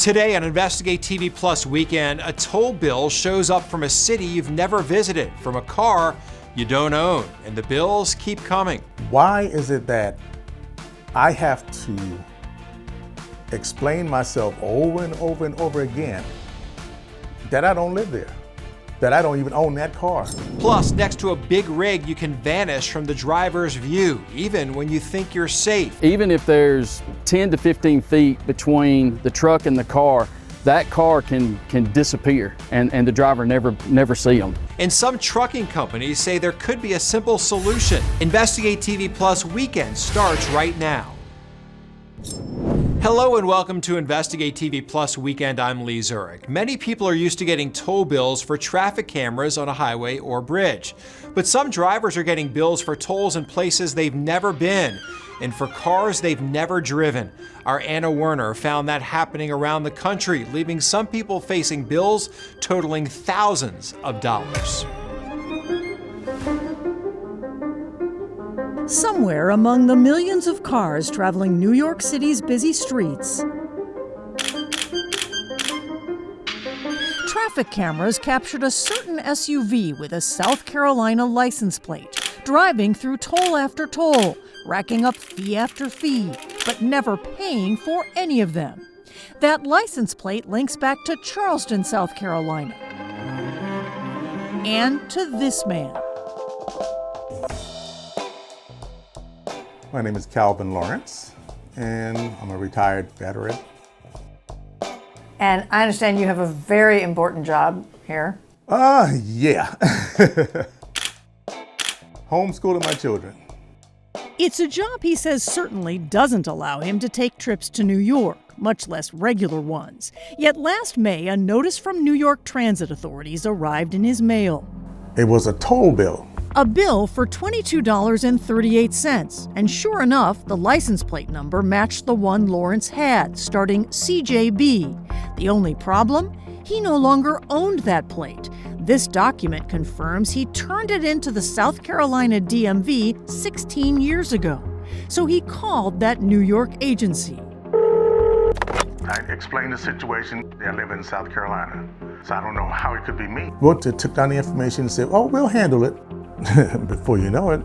Today on Investigate TV Plus Weekend, a toll bill shows up from a city you've never visited, from a car you don't own, and the bills keep coming. Why is it that I have to explain myself over and over and over again that I don't live there, that I don't even own that car? Plus, next to a big rig, you can vanish from the driver's view, even when you think you're safe. Even if there's 10 to 15 feet between the truck and the car, that car can disappear and the driver never see them. And some trucking companies say there could be a simple solution. Investigate TV Plus Weekend starts right now. Hello and welcome to Investigate TV Plus Weekend. I'm Lee Zurich. Many people are used to getting toll bills for traffic cameras on a highway or bridge. But some drivers are getting bills for tolls in places they've never been and for cars they've never driven. Our Anna Werner found that happening around the country, leaving some people facing bills totaling thousands of dollars. Somewhere among the millions of cars traveling New York City's busy streets, traffic cameras captured a certain SUV with a South Carolina license plate, driving through toll after toll, racking up fee after fee, but never paying for any of them. That license plate links back to Charleston, South Carolina, and to this man. My name is Calvin Lawrence, and I'm a retired veteran. And I understand you have a very important job here. Yeah. Homeschooling my children. It's a job he says certainly doesn't allow him to take trips to New York, much less regular ones. Yet last May, a notice from New York transit authorities arrived in his mail. It was a toll bill. A bill for $22.38, and sure enough, the license plate number matched the one Lawrence had, starting CJB. The only problem? He no longer owned that plate. This document confirms he turned it into the South Carolina DMV 16 years ago. So he called that New York agency. I explained the situation. I live in South Carolina, so I don't know how it could be me. Well, they took down the information and said, oh, we'll handle it. Before you know it.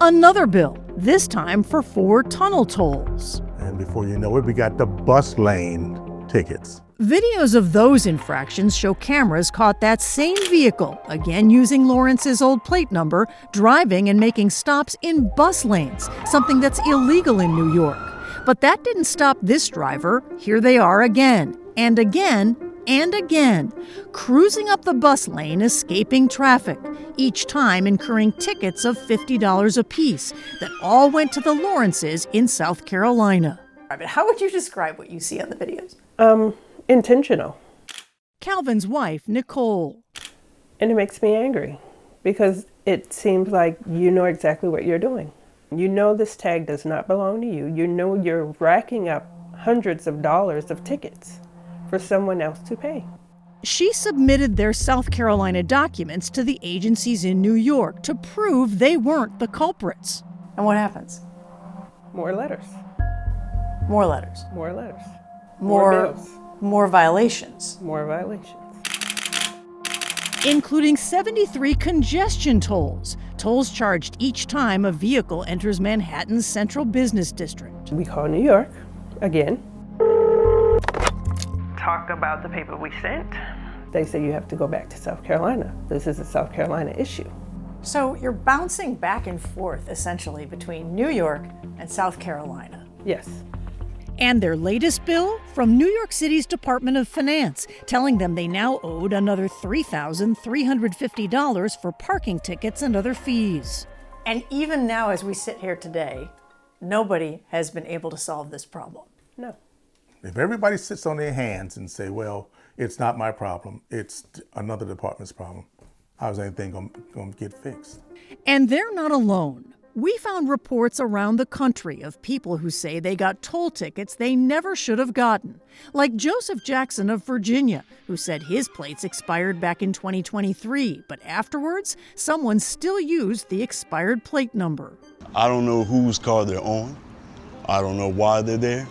Another bill, this time for 4 tunnel tolls. And before you know it, we got the bus lane tickets. Videos of those infractions show cameras caught that same vehicle, again using Lawrence's old plate number, driving and making stops in bus lanes, something that's illegal in New York. But that didn't stop this driver. Here they are again, and again, and again, cruising up the bus lane, escaping traffic, each time incurring tickets of $50 apiece that all went to the Lawrences in South Carolina. How would you describe what you see on the videos? Intentional. Calvin's wife, Nicole. And it makes me angry because it seems like you know exactly what you're doing. You know this tag does not belong to you. You know you're racking up hundreds of dollars of tickets for someone else to pay. She submitted their South Carolina documents to the agencies in New York to prove they weren't the culprits. And what happens? More letters. More letters. More letters. More bills. More violations. More violations. Including 73 congestion tolls. Tolls charged each time a vehicle enters Manhattan's central business district. We call New York again. Talk about the paper we sent. They say you have to go back to South Carolina. This is a South Carolina issue. So you're bouncing back and forth, essentially, between New York and South Carolina. Yes. And their latest bill from New York City's Department of Finance, telling them they now owed another $3,350 for parking tickets and other fees. And even now, as we sit here today, nobody has been able to solve this problem. No. If everybody sits on their hands and say, well, it's not my problem, it's another department's problem, how's anything going to get fixed? And they're not alone. We found reports around the country of people who say they got toll tickets they never should have gotten, like Joseph Jackson of Virginia, who said his plates expired back in 2023, but afterwards, someone still used the expired plate number. I don't know whose car they're on. I don't know why they're there.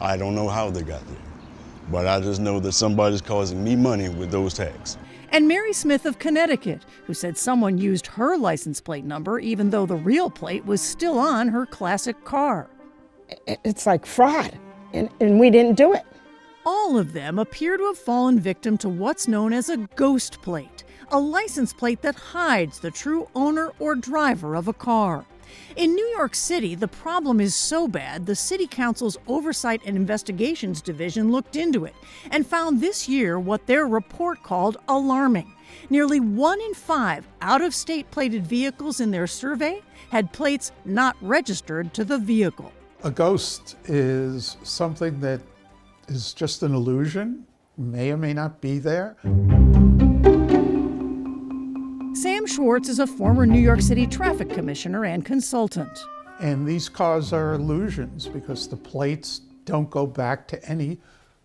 I don't know how they got there. but I just know that somebody's causing me money with those tags. And Mary Smith of Connecticut, who said someone used her license plate number even though the real plate was still on her classic car. It's like fraud, and we didn't do it. All of them appear to have fallen victim to what's known as a ghost plate, a license plate that hides the true owner or driver of a car. In New York City, the problem is so bad, the City Council's Oversight and Investigations Division looked into it and found this year what their report called alarming. Nearly 1 in 5 out-of-state plated vehicles in their survey had plates not registered to the vehicle. A ghost is something that is just an illusion, may or may not be there. Sam Schwartz is a former New York City traffic commissioner and consultant. And these cars are illusions because the plates don't go back to any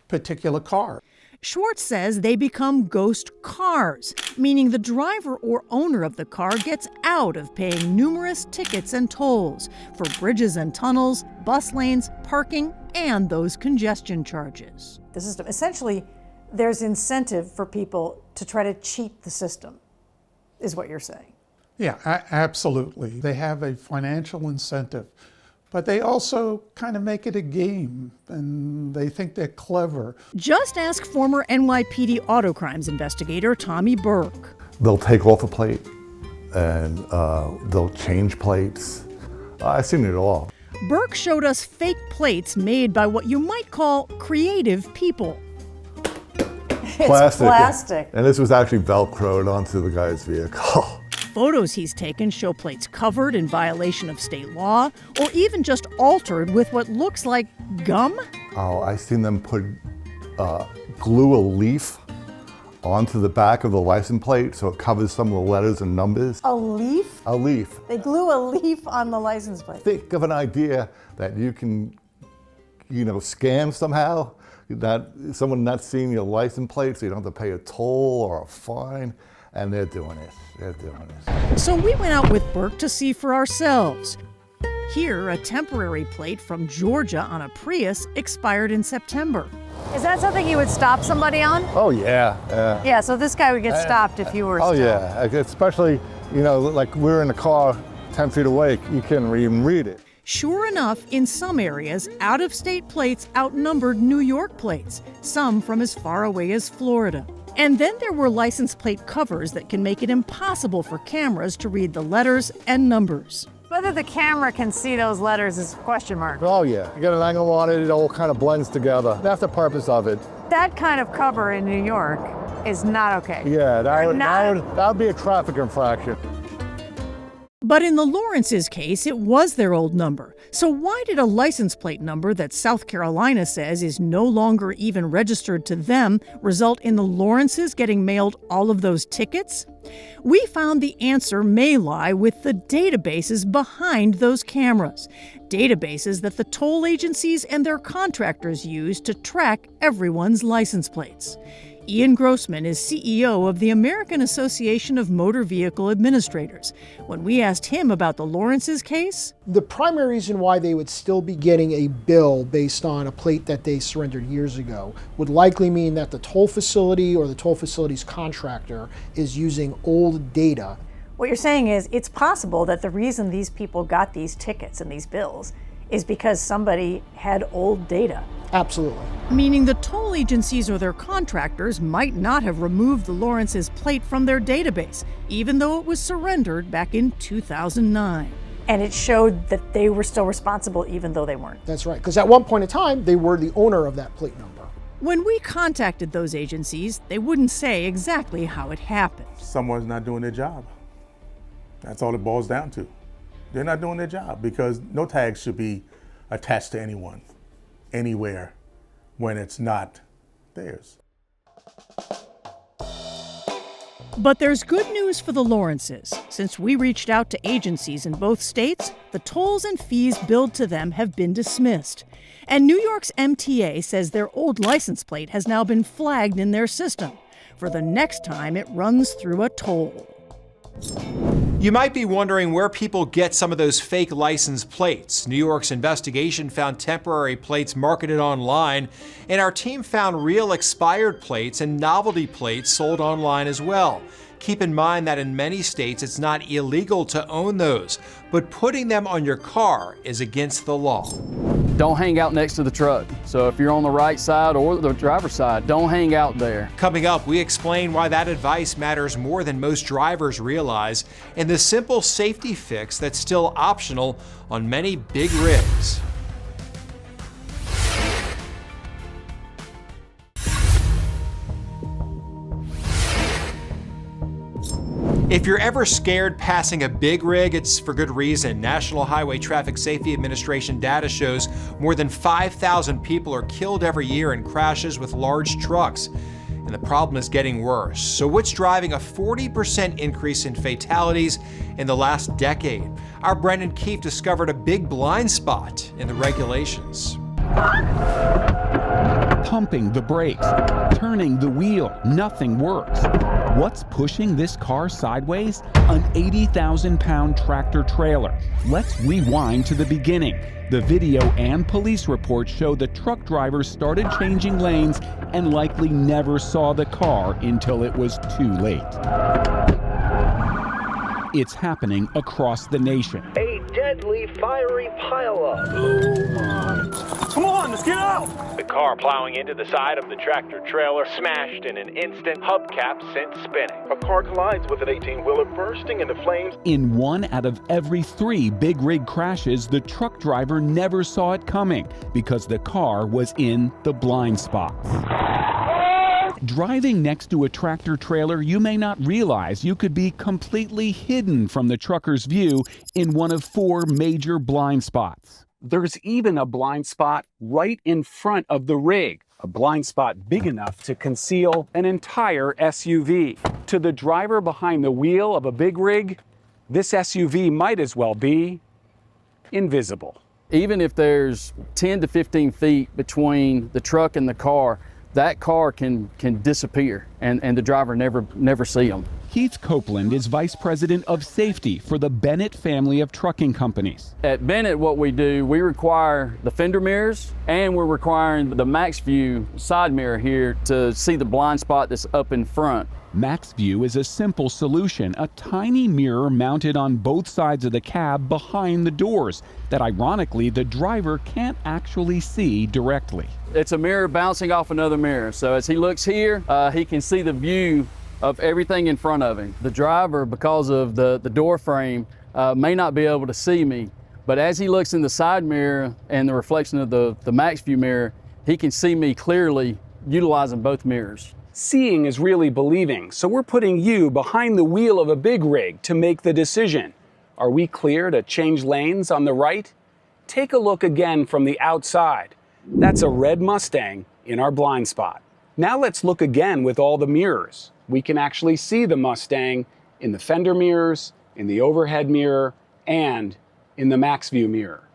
particular car. Schwartz says they become ghost cars, meaning the driver or owner of the car gets out of paying numerous tickets and tolls for bridges and tunnels, bus lanes, parking, and those congestion charges. The system, essentially, there's incentive for people to try to cheat the system, is what you're saying. Yeah, absolutely. They have a financial incentive, but they also kind of make it a game, and they think they're clever. Just ask former NYPD auto crimes investigator Tommy Burke. They'll take off a plate, and they'll change plates. I've seen it all. Burke showed us fake plates made by what you might call creative people. It's plastic. And this was actually Velcroed onto the guy's vehicle. Photos he's taken show plates covered in violation of state law, or even just altered with what looks like gum. Oh, I've seen them glue a leaf onto the back of the license plate so it covers some of the letters and numbers. A leaf? A leaf. They glue a leaf on the license plate. Think of an idea that you can, scam somehow. That someone not seeing your license plate, so you don't have to pay a toll or a fine, and they're doing it. They're doing it. So we went out with Burke to see for ourselves. Here, a temporary plate from Georgia on a Prius expired in September. Is that something you would stop somebody on? Oh yeah. Yeah, so this guy would get stopped if you were Oh stopped. yeah, especially, like we're in the car 10 feet away, you can't even read it. Sure enough, in some areas, out-of-state plates outnumbered New York plates, some from as far away as Florida. And then there were license plate covers that can make it impossible for cameras to read the letters and numbers. Whether the camera can see those letters is a question mark. Oh yeah, you get an angle on it, it all kind of blends together. That's the purpose of it. That kind of cover in New York is not okay. Yeah, that would be a traffic infraction. But in the Lawrences case, it was their old number. So why did a license plate number that South Carolina says is no longer even registered to them result in the Lawrences getting mailed all of those tickets? We found the answer may lie with the databases behind those cameras. Databases that the toll agencies and their contractors use to track everyone's license plates. Ian Grossman is CEO of the American Association of Motor Vehicle Administrators. When we asked him about the Lawrences case, the primary reason why they would still be getting a bill based on a plate that they surrendered years ago would likely mean that the toll facility or the toll facility's contractor is using old data. What you're saying is it's possible that the reason these people got these tickets and these bills is because somebody had old data. Absolutely. Meaning the toll agencies or their contractors might not have removed the Lawrences plate from their database, even though it was surrendered back in 2009. And it showed that they were still responsible even though they weren't. That's right, because at one point in time, they were the owner of that plate number. When we contacted those agencies, they wouldn't say exactly how it happened. Someone's not doing their job. That's all it boils down to. They're not doing their job because no tags should be attached to anyone, anywhere, when it's not theirs. But there's good news for the Lawrences. Since we reached out to agencies in both states, the tolls and fees billed to them have been dismissed. And New York's MTA says their old license plate has now been flagged in their system for the next time it runs through a toll. You might be wondering where people get some of those fake license plates. New York's investigation found temporary plates marketed online, and our team found real expired plates and novelty plates sold online as well. Keep in mind that in many states it's not illegal to own those, but putting them on your car is against the law. Don't hang out next to the truck. So if you're on the right side or the driver's side, don't hang out there. Coming up, we explain why that advice matters more than most drivers realize, and the simple safety fix that's still optional on many big rigs. If you're ever scared passing a big rig, it's for good reason. National Highway Traffic Safety Administration data shows more than 5,000 people are killed every year in crashes with large trucks. And the problem is getting worse. So what's driving a 40% increase in fatalities in the last decade? Our Brendan Keefe discovered a big blind spot in the regulations. Pumping the brakes, turning the wheel, nothing works. What's pushing this car sideways? An 80,000-pound tractor trailer. Let's rewind to the beginning. The video and police reports show the truck drivers started changing lanes and likely never saw the car until it was too late. It's happening across the nation. A deadly fiery pileup. Oh my. Come on, let's get out! The car plowing into the side of the tractor trailer smashed in an instant, hubcap sent spinning. A car collides with an 18-wheeler bursting into flames. In 1 out of every 3 big rig crashes, the truck driver never saw it coming because the car was in the blind spots. Driving next to a tractor trailer, you may not realize you could be completely hidden from the trucker's view in one of 4 major blind spots. There's even a blind spot right in front of the rig, a blind spot big enough to conceal an entire SUV. To the driver behind the wheel of a big rig, this SUV might as well be invisible. Even if there's 10 to 15 feet between the truck and the car, that car can disappear and the driver never see them. Keith Copeland is Vice President of Safety for the Bennett family of trucking companies. At Bennett, what we do, we require the fender mirrors and we're requiring the Max View side mirror here to see the blind spot that's up in front. Max View is a simple solution, a tiny mirror mounted on both sides of the cab behind the doors that ironically the driver can't actually see directly. It's a mirror bouncing off another mirror. So as he looks here, he can see the view of everything in front of him. The driver, because of the door frame, may not be able to see me, but as he looks in the side mirror and the reflection of the Max View mirror, he can see me clearly utilizing both mirrors. Seeing is really believing, so we're putting you behind the wheel of a big rig to make the decision. Are we clear to change lanes on the right? Take a look again from the outside. That's a red Mustang in our blind spot. Now let's look again with all the mirrors. We can actually see the Mustang in the fender mirrors, in the overhead mirror, and in the Max View mirror.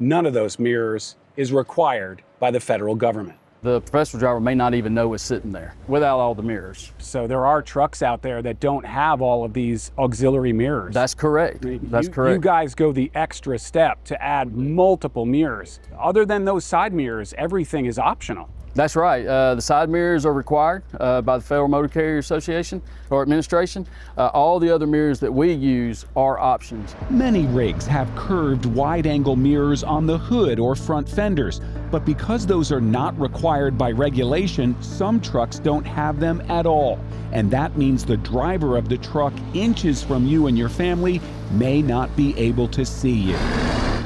None of those mirrors is required by the federal government. The professional driver may not even know it's sitting there without all the mirrors. So there are trucks out there that don't have all of these auxiliary mirrors. That's correct. That's correct. You guys go the extra step to add multiple mirrors. Other than those side mirrors, everything is optional. That's right. The side mirrors are required by the Federal Motor Carrier Association or Administration. All the other mirrors that we use are options. Many rigs have curved wide-angle mirrors on the hood or front fenders, but because those are not required by regulation, some trucks don't have them at all. And that means the driver of the truck inches from you and your family may not be able to see you.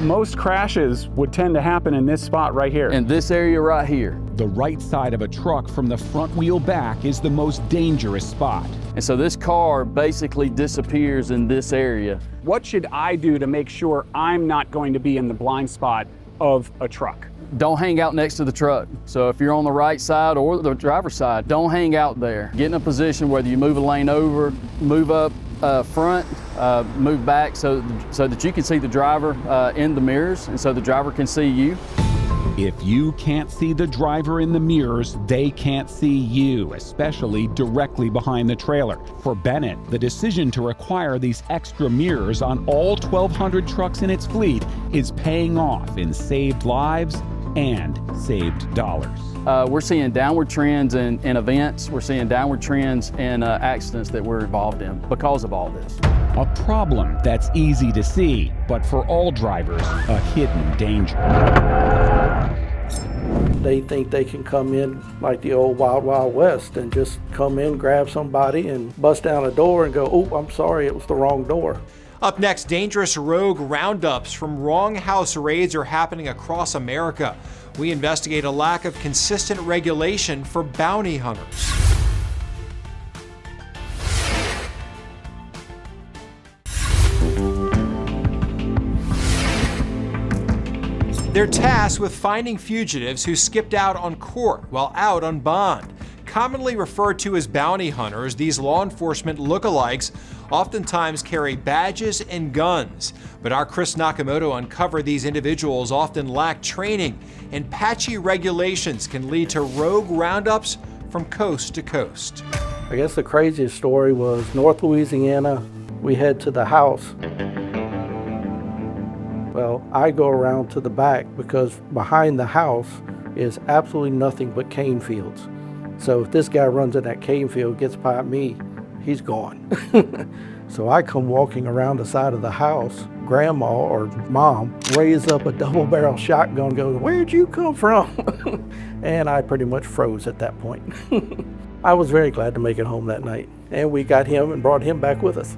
Most crashes would tend to happen in this spot right here. In this area right here. The right side of a truck from the front wheel back is the most dangerous spot. And so this car basically disappears in this area. What should I do to make sure I'm not going to be in the blind spot of a truck? Don't hang out next to the truck. So if you're on the right side or the driver's side, don't hang out there. Get in a position whether you move a lane over, move up front, move back so that you can see the driver in the mirrors and so the driver can see you. If you can't see the driver in the mirrors, they can't see you, especially directly behind the trailer. For Bennett, the decision to require these extra mirrors on all 1,200 trucks in its fleet is paying off in saved lives and saved dollars. We're seeing downward trends in events. We're seeing downward trends in accidents that we're involved in because of all this. A problem that's easy to see, but for all drivers, a hidden danger. They think they can come in like the old Wild Wild West and just come in, grab somebody, and bust down a door and go, "Oh, I'm sorry, it was the wrong door." Up next, dangerous rogue roundups from wrong house raids are happening across America. We investigate a lack of consistent regulation for bounty hunters. They're tasked with finding fugitives who skipped out on court while out on bond. Commonly referred to as bounty hunters, these law enforcement lookalikes oftentimes carry badges and guns. But our Chris Nakamoto uncovered these individuals often lack training, and patchy regulations can lead to rogue roundups from coast to coast. I guess the craziest story was North Louisiana. We head to the house. Well, I go around to the back because behind the house is absolutely nothing but cane fields. So if this guy runs in that cane field, gets by me, he's gone. So I come walking around the side of the house. Grandma or mom raised up a double-barrel shotgun, goes, "Where'd you come from?" And I pretty much froze at that point. I was very glad to make it home that night. And we got him and brought him back with us.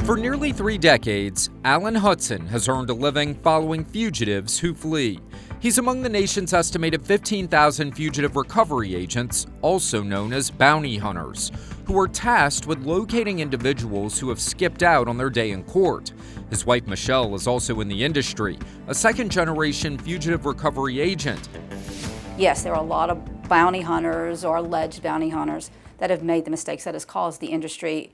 For nearly 3 decades, Alan Hudson has earned a living following fugitives who flee. He's among the nation's estimated 15,000 fugitive recovery agents, also known as bounty hunters, who are tasked with locating individuals who have skipped out on their day in court. His wife Michelle is also in the industry, a second-generation fugitive recovery agent. Yes, there are a lot of bounty hunters or alleged bounty hunters that have made the mistakes that has caused the industry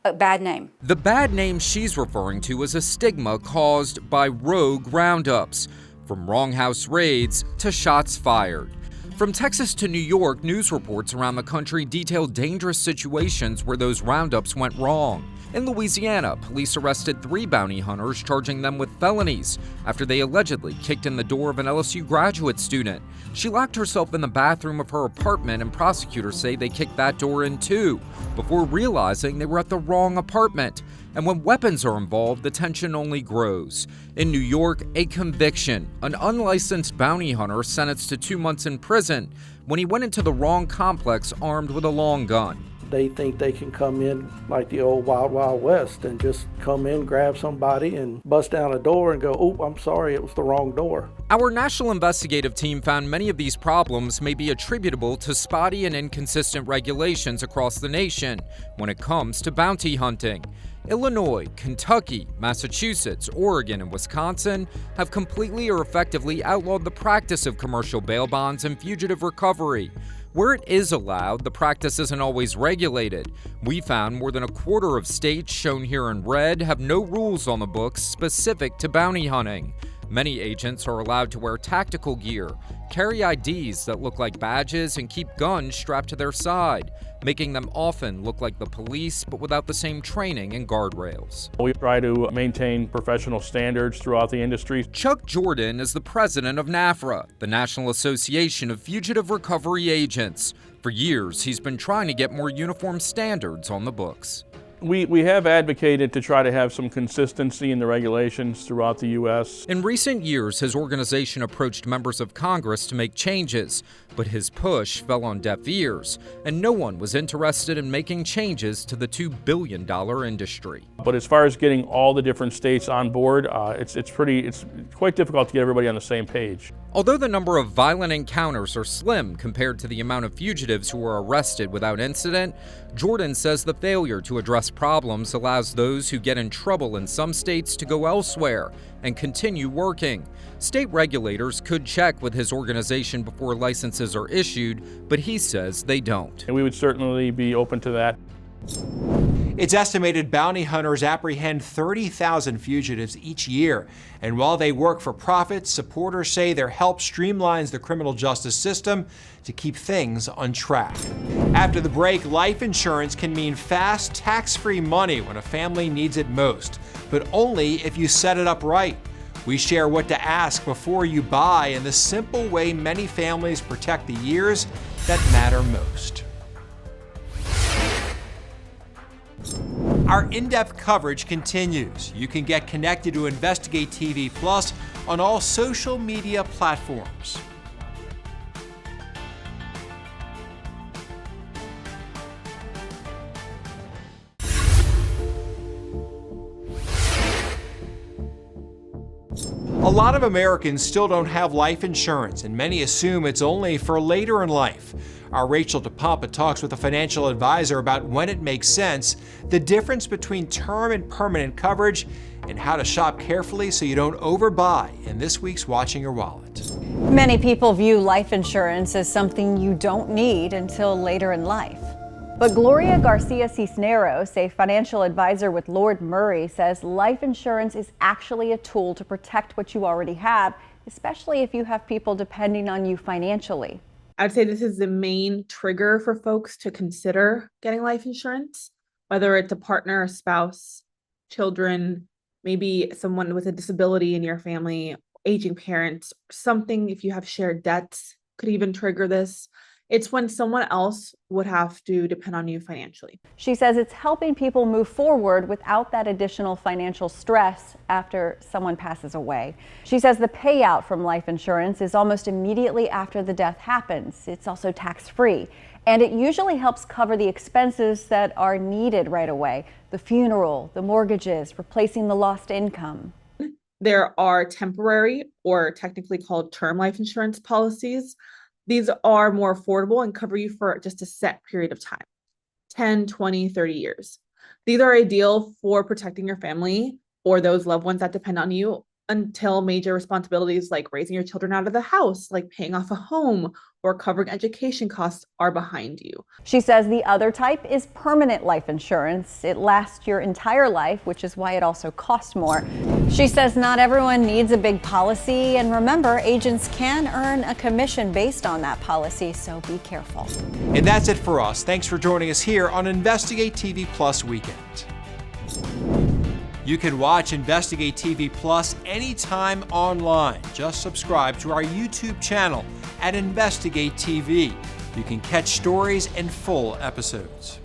a bad name. The bad name she's referring to is a stigma caused by rogue roundups, from wrong house raids to shots fired. From Texas to New York, news reports around the country detail dangerous situations where those roundups went wrong. In Louisiana, police arrested 3 bounty hunters, charging them with felonies after they allegedly kicked in the door of an LSU graduate student. She locked herself in the bathroom of her apartment, and prosecutors say they kicked that door in too, before realizing they were at the wrong apartment. And when weapons are involved, the tension only grows. In New York, a conviction. An unlicensed bounty hunter sentenced to 2 months in prison when he went into the wrong complex armed with a long gun. They think they can come in like the old Wild Wild West and just come in, grab somebody, and bust down a door and go, "Oh, I'm sorry, it was the wrong door." Our national investigative team found many of these problems may be attributable to spotty and inconsistent regulations across the nation when it comes to bounty hunting. Illinois, Kentucky, Massachusetts, Oregon, and Wisconsin have completely or effectively outlawed the practice of commercial bail bonds and fugitive recovery. Where it is allowed, the practice isn't always regulated. We found more than a quarter of states, shown here in red, have no rules on the books specific to bounty hunting. Many agents are allowed to wear tactical gear, carry IDs that look like badges, and keep guns strapped to their side, making them often look like the police but without the same training and guardrails. We try to maintain professional standards throughout the industry. Chuck Jordan is the president of NAFRA, the National Association of Fugitive Recovery Agents. For years, he's been trying to get more uniform standards on the books. We have advocated to try to have some consistency in the regulations throughout the U.S. In recent years, his organization approached members of Congress to make changes, but his push fell on deaf ears, and no one was interested in making changes to the $2 billion industry. But as far as getting all the different states on board, it's quite difficult to get everybody on the same page. Although the number of violent encounters are slim compared to the amount of fugitives who are arrested without incident, Jordan says the failure to address problems allows those who get in trouble in some states to go elsewhere and continue working. State regulators could check with his organization before licenses are issued, but he says they don't. And we would certainly be open to that. It's estimated bounty hunters apprehend 30,000 fugitives each year. And while they work for profit, supporters say their help streamlines the criminal justice system to keep things on track. After the break, life insurance can mean fast, tax-free money when a family needs it most, but only if you set it up right. We share what to ask before you buy and the simple way many families protect the years that matter most. Our in-depth coverage continues. You can get connected to Investigate TV Plus on all social media platforms. A lot of Americans still don't have life insurance, and many assume it's only for later in life. Our Rachel DePompa talks with a financial advisor about when it makes sense, the difference between term and permanent coverage, and how to shop carefully so you don't overbuy in this week's Watching Your Wallet. Many people view life insurance as something you don't need until later in life. But Gloria Garcia Cisneros, a financial advisor with Lord Murray, says life insurance is actually a tool to protect what you already have, especially if you have people depending on you financially. I'd say this is the main trigger for folks to consider getting life insurance, whether it's a partner, a spouse, children, maybe someone with a disability in your family, aging parents, something. If you have shared debts, could even trigger this. It's when someone else would have to depend on you financially. She says it's helping people move forward without that additional financial stress after someone passes away. She says the payout from life insurance is almost immediately after the death happens. It's also tax-free, and it usually helps cover the expenses that are needed right away: the funeral, the mortgages, replacing the lost income. There are temporary, or technically called term life insurance policies. These are more affordable and cover you for just a set period of time, 10, 20, 30 years. These are ideal for protecting your family or those loved ones that depend on you until major responsibilities like raising your children out of the house, like paying off a home or covering education costs, are behind you. She says the other type is permanent life insurance. It lasts your entire life, which is why it also costs more. She says not everyone needs a big policy, and remember, agents can earn a commission based on that policy, so be careful. And that's it for us. Thanks for joining us here on Investigate TV Plus Weekend. You can watch Investigate TV Plus anytime online. Just subscribe to our YouTube channel at Investigate TV. You can catch stories and full episodes.